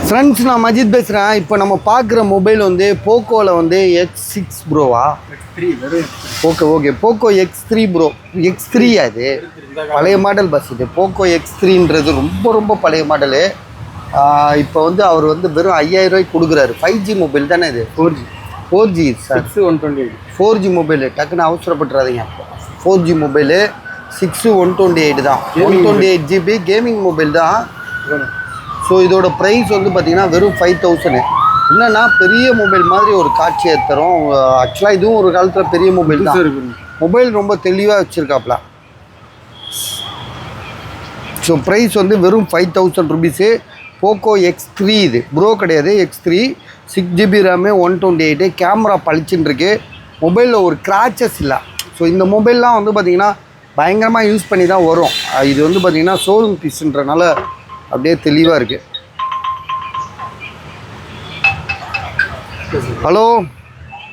Friends, நான் மஜித் பேசுகிறேன். இப்போ நம்ம பார்க்குற மொபைல் வந்து போக்கோவில் வந்து X6 ப்ரோவா? Okay Poco X3 bro. X3 அது பழைய மாடல் பஸ். இது போக்கோ X3ன்றது ரொம்ப பழைய மாடலு. இப்போ வந்து அவர் வந்து வெறும் 5000 ரூபாய்க்கு கொடுக்குறாரு. 5G மொபைல் தானே இது? 4G sir. 4G mobile. டக்குன்னு அவசரப்பட்டுறாதீங்க. 4G மொபைலு 6128 தான். 128 GB கேமிங் மொபைல் தான். ஸோ இதோட ப்ரைஸ் வந்து பார்த்திங்கன்னா வெறும் 5000. என்னென்னா பெரிய மொபைல் மாதிரி ஒரு காட்சியை தரும். ஆக்சுவலாக இதுவும் ஒரு காலத்தில் பெரிய மொபைல் தான். மொபைல் ரொம்ப தெளிவாக வச்சுருக்காப்ல. ஸோ ப்ரைஸ் வந்து வெறும் 5000 ருபீஸு. போக்கோ X3 இது ப்ரோ கிடையாது. X3 6GB RAM 128. கேமரா பளிச்சுன்னு இருக்கு. மொபைலில் ஒரு கிராச்சஸ் இல்லை. ஸோ இந்த மொபைல்லாம் வந்து பார்த்திங்கன்னா பயங்கரமாக யூஸ் பண்ணி தான் வரும். இது வந்து பார்த்திங்கன்னா ஷோரூம் பீஸுன்றனால அப்படியே தெளிவாக இருக்குது. ஹலோ.